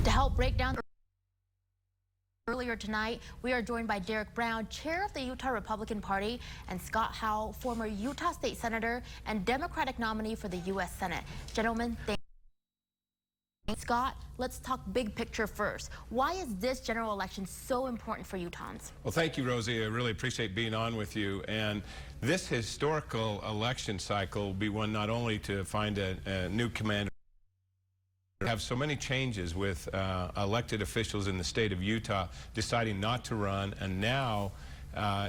To help break down earlier tonight, we are joined by Derek Brown, chair of the Utah Republican Party, and Scott Howell, former Utah State Senator and Democratic nominee for the U.S. Senate. Gentlemen, thank you. Scott, let's talk big picture first. Why is this general election so important for Utahns? Well, thank you, Rosie. I really appreciate being on with you. And this historical election cycle will be one not only to find a new commander, have so many changes with elected officials in the state of Utah deciding not to run, and now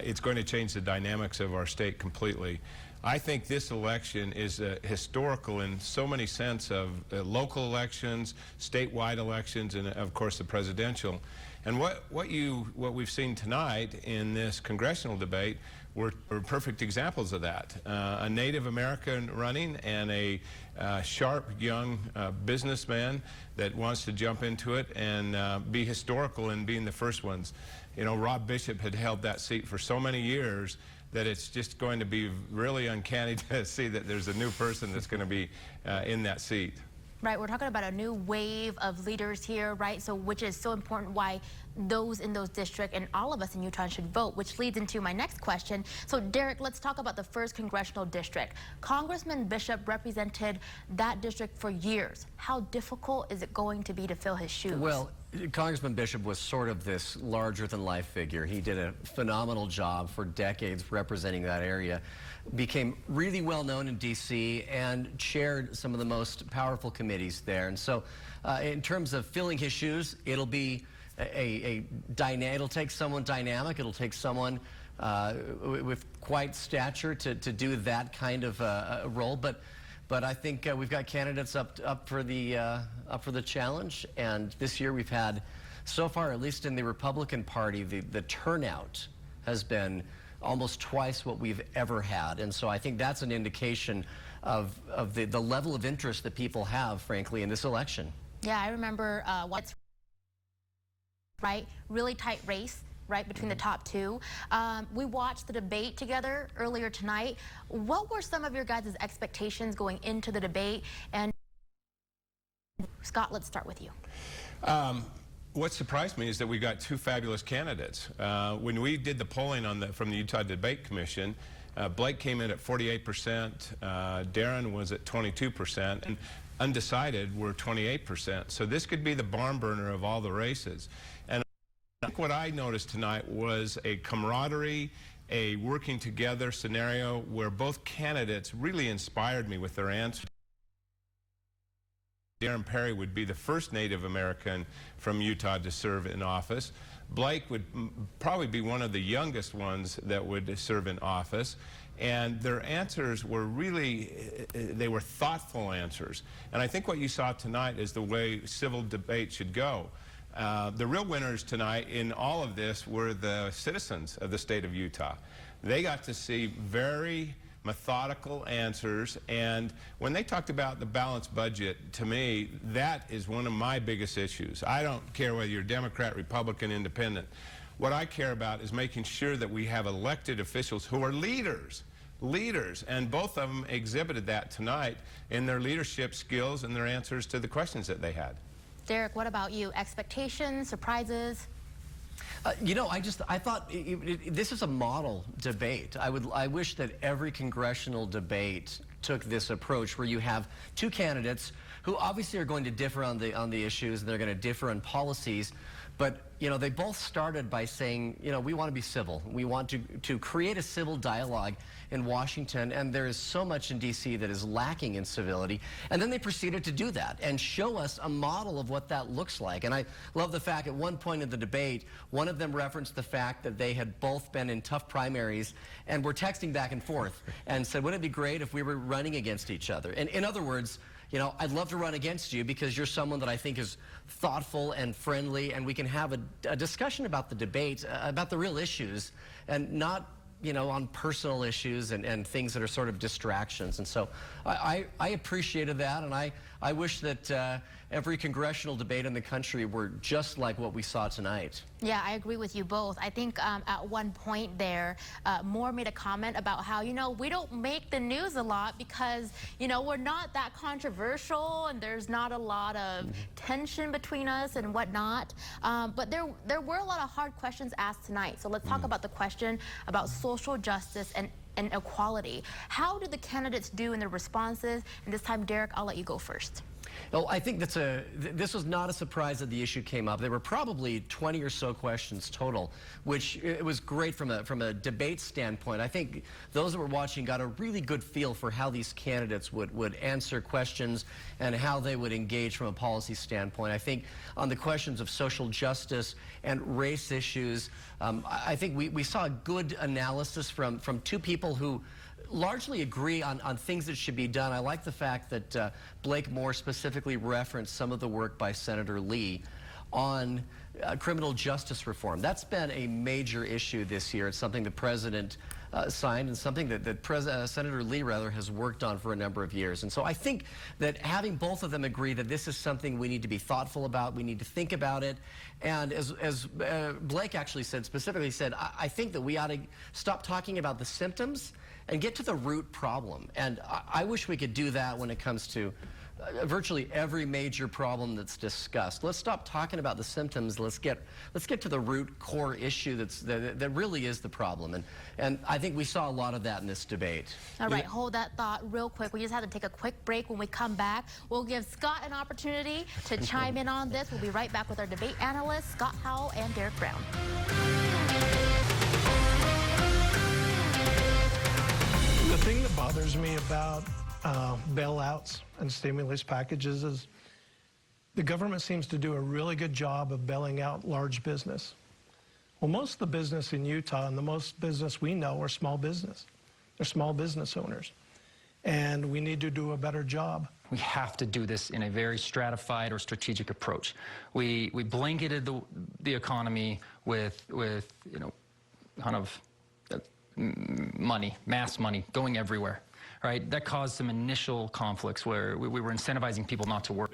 it's going to change the dynamics of our state completely. I think this election is historical in so many sense of local elections, statewide elections, and of course the presidential. And what we've seen tonight in this congressional debate were perfect examples of that. A Native American running and a sharp young businessman that wants to jump into it and be historical in being the first ones. You know, Rob Bishop had held that seat for so many years that it's just going to be really uncanny to see that there's a new person that's going to be in that seat. Right, we're talking about a new wave of leaders here, right? So which is so important why those in those districts and all of us in Utah should vote, which leads into my next question. So Derek, let's talk about the 1st Congressional District. Congressman Bishop represented that district for years. How difficult is it going to be to fill his shoes? Well, Congressman Bishop was sort of this larger-than-life figure. He did a phenomenal job for decades representing that area, became really well-known in D.C. and chaired some of the most powerful committees there. And so in terms of filling his shoes, it'll be it'll take someone dynamic. It'll take someone with quite stature to do that kind of role. But I think we've got candidates up for the challenge. And this year we've had, so far, at least in the Republican Party, the turnout has been almost twice what we've ever had. And so I think that's an indication of the level of interest that people have, frankly, in this election. Yeah, I remember what's right, really tight race, right, between the top two. We watched the debate together earlier tonight. What were some of your guys' expectations going into the debate? And Scott, let's start with you. What surprised me is that we got two fabulous candidates. When we did the polling from the Utah Debate Commission, Blake came in at 48%, Darren was at 22%, and undecided were 28%. So this could be the barn burner of all the races. And I think what I noticed tonight was a camaraderie, a working together scenario where both candidates really inspired me with their answers. Darren Parry would be the first Native American from Utah to serve in office. Blake would probably be one of the youngest ones that would serve in office. And their answers were really, they were thoughtful answers. And I think what you saw tonight is the way civil debate should go. The real winners tonight in all of this were the citizens of the state of Utah. They got to see very methodical answers, and when they talked about the balanced budget, to me, that is one of my biggest issues. I don't care whether you're Democrat, Republican, Independent. What I care about is making sure that we have elected officials who are leaders, and both of them exhibited that tonight in their leadership skills and their answers to the questions that they had. Derek, what about you? Expectations, surprises? You know, I thought this is a model debate. I wish that every congressional debate took this approach where you have two candidates who obviously are going to differ on the issues, and they're going to differ on policies. But, you know, they both started by saying, you know, we want to be civil. We want to create a civil dialogue in Washington, and there is so much in D.C. that is lacking in civility. And then they proceeded to do that and show us a model of what that looks like. And I love the fact at one point in the debate, one of them referenced the fact that they had both been in tough primaries and were texting back and forth and said, wouldn't it be great if we were running against each other? And in other words, you know, I'd love to run against you because you're someone that I think is thoughtful and friendly, and we can have a discussion about the debate, about the real issues, and not, you know, on personal issues and things that are sort of distractions. And so I appreciated that, and I I wish that every congressional debate in the country were just like what we saw tonight. Yeah, I agree with you both. I think at one point there, Moore made a comment about how, we don't make the news a lot because, we're not that controversial and there's not a lot of tension between us and whatnot. But there were a lot of hard questions asked tonight. So let's talk about the question about social justice and equality. How did the candidates do in their responses? And this time, Derek, I'll let you go first. Well, I think this was not a surprise that the issue came up. There were probably 20 or so questions total, which it was great from a debate standpoint. I think those that were watching got a really good feel for how these candidates would answer questions and how they would engage from a policy standpoint. I think on the questions of social justice and race issues, I think we saw a good analysis from two people who largely agree on things that should be done. I like the fact that Blake Moore specifically referenced some of the work by Senator Lee on criminal justice reform. That's been a major issue this year. It's something the president signed and something that Senator Lee has worked on for a number of years. And so I think that having both of them agree that this is something we need to be thoughtful about, we need to think about it. And as Blake actually specifically said, I think that we ought to stop talking about the symptoms and get to the root problem. And I wish we could do that when it comes to virtually every major problem that's discussed. Let's stop talking about the symptoms. Let's get to the root core issue that really is the problem. And I think we saw a lot of that in this debate. All right, hold that thought real quick. We just have to take a quick break. When we come back, we'll give Scott an opportunity to chime in on this. We'll be right back with our debate analysts, Scott Howell and Derek Brown. The thing that bothers me about bailouts and stimulus packages is the government seems to do a really good job of bailing out large business. Well, most of the business in Utah and the most business we know are small business. They're small business owners. And we need to do a better job. We have to do this in a very stratified or strategic approach. We blanketed the economy with kind of money, mass money, going everywhere, right? That caused some initial conflicts where we were incentivizing people not to work.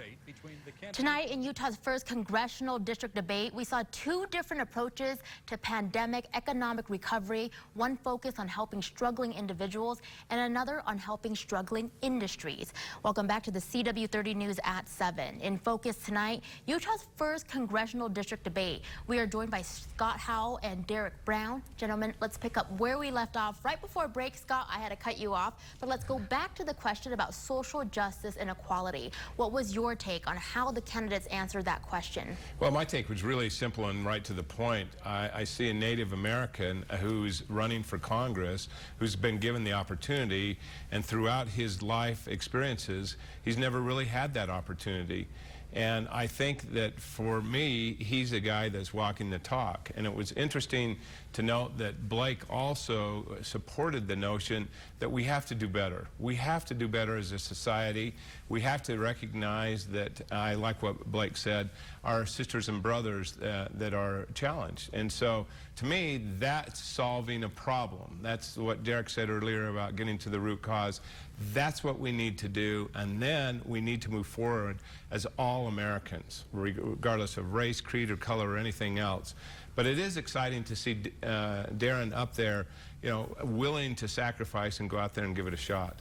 Tonight, in Utah's first congressional district debate, we saw two different approaches to pandemic economic recovery, one focused on helping struggling individuals and another on helping struggling industries. Welcome back to the CW30 News at 7. In focus tonight, Utah's first congressional district debate. We are joined by Scott Howell and Derek Brown. Gentlemen, let's pick up where we left off. Right before break, Scott, I had to cut you off, but let's go back to the question about social justice and equality. What was your take on how the candidates answered that question? Well, my take was really simple and right to the point. I see a Native American who's running for Congress, who's been given the opportunity, and throughout his life experiences, he's never really had that opportunity. And I think that for me, he's a guy that's walking the talk. And it was interesting to note that Blake also supported the notion that we have to do better. We have to do better as a society. We have to recognize that, I like what Blake said, our sisters and brothers that are challenged. And so, to me, that's solving a problem. That's what Derek said earlier about getting to the root cause. That's what we need to do, and then we need to move forward as all Americans, regardless of race, creed, or color, or anything else. But it is exciting to see Darren up there, willing to sacrifice and go out there and give it a shot.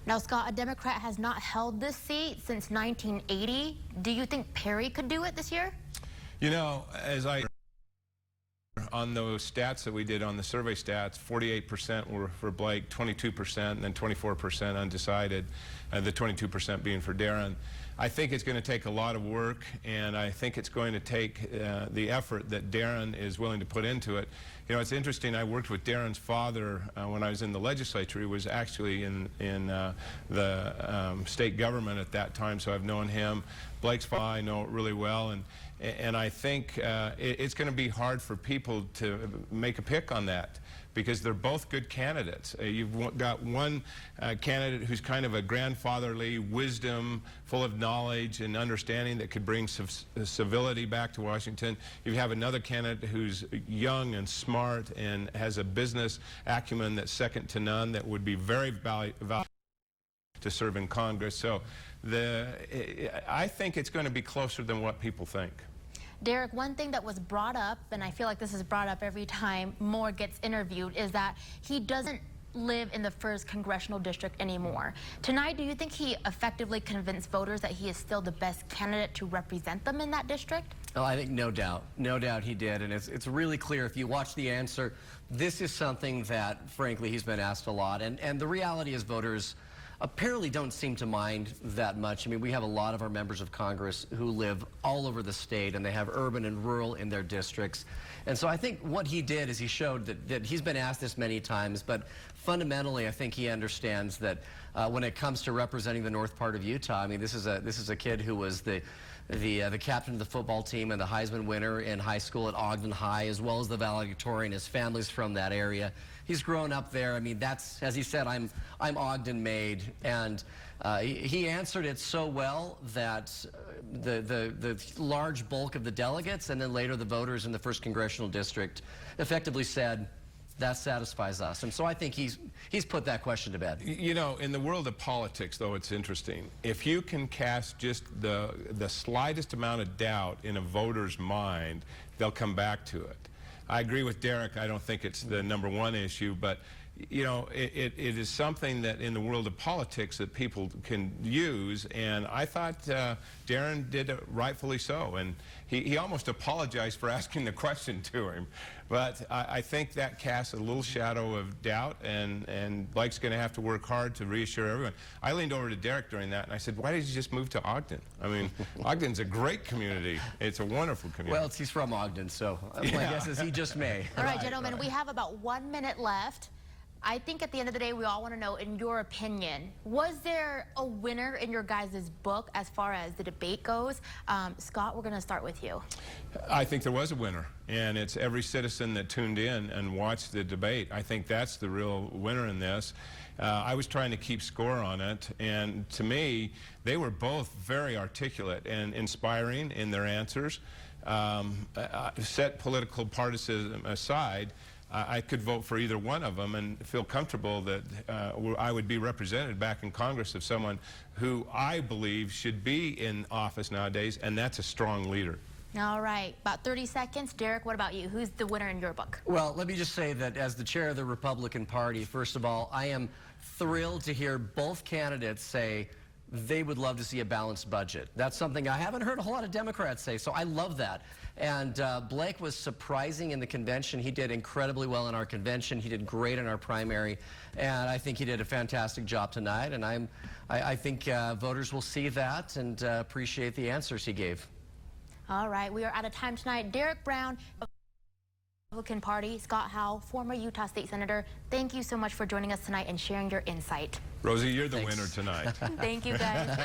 Now, Scott, a Democrat has not held this seat since 1980. Do you think Parry could do it this year? As on those stats that we did on the survey stats, 48% were for Blake, 22%, and then 24% undecided, the 22% being for Darren. I think it's going to take a lot of work, and I think it's going to take the effort that Darren is willing to put into it. It's interesting, I worked with Darren's father when I was in the legislature. He was actually in the state government at that time, so I've known him. Blake's father, I know really well, and I think it's going to be hard for people to make a pick on that, because they're both good candidates. You've got one candidate who's kind of a grandfatherly wisdom, full of knowledge and understanding that could bring civility back to Washington. You have another candidate who's young and smart and has a business acumen that's second to none, that would be very valuable to serve in Congress. So I think it's going to be closer than what people think. Derek, one thing that was brought up, and I feel like this is brought up every time Moore gets interviewed, is that he doesn't live in the 1st Congressional District anymore. Tonight, do you think he effectively convinced voters that he is still the best candidate to represent them in that district? Oh, I think no doubt he did, and it's really clear if you watch the answer. This is something that, frankly, he's been asked a lot, and the reality is voters apparently don't seem to mind that much. I mean, we have a lot of our members of Congress who live all over the state, and they have urban and rural in their districts. And so I think what he did is he showed that he's been asked this many times, but fundamentally I think he understands that when it comes to representing the north part of Utah, I mean, this is a kid who was the captain of the football team and the Heisman winner in high school at Ogden High, as well as the valedictorian. His family's from that area. He's grown up there. I mean, that's, as he said, I'm Ogden made, and he answered it so well that the large bulk of the delegates and then later the voters in the 1st Congressional District effectively said, that satisfies us. And so I think he's put that question to bed. You know, in the world of politics, though, it's interesting. If you can cast just the slightest amount of doubt in a voter's mind, they'll come back to it. I agree with Derek. I don't think it's the #1 issue, but you know, it is something that in the world of politics that people can use, and I thought Darren did it rightfully so, and he almost apologized for asking the question to him. But I think that casts a little shadow of doubt, and Blake's going to have to work hard to reassure everyone. I leaned over to Derek during that, and I said, why did you just move to Ogden? I mean, Ogden's a great community. It's a wonderful community. Well, he's from Ogden, so my guess is he just may. All right, gentlemen, we have about 1 minute left. I think at the end of the day, we all want to know, in your opinion, was there a winner in your guys' book as far as the debate goes? Scott, we're going to start with you. I think there was a winner, and it's every citizen that tuned in and watched the debate. I think that's the real winner in this. I was trying to keep score on it, and to me, they were both very articulate and inspiring in their answers. Set political partisanship aside, I could vote for either one of them and feel comfortable that I would be represented back in Congress of someone who I believe should be in office nowadays, and that's a strong leader. All right, about 30 seconds. Derek, what about you? Who's the winner in your book? Well, let me just say that as the chair of the Republican Party, first of all, I am thrilled to hear both candidates say they would love to see a balanced budget. That's something I haven't heard a whole lot of Democrats say, so I love that. And Blake was surprising in the convention. He did incredibly well in our convention. He did great in our primary, and I think he did a fantastic job tonight. And I think voters will see that and appreciate the answers he gave. All right, we are out of time tonight. Derek Brown, Republican Party, Scott Howell, former Utah State Senator, thank you so much for joining us tonight and sharing your insight. Rosie, you're the Thanks. winner tonight. Thank you, guys.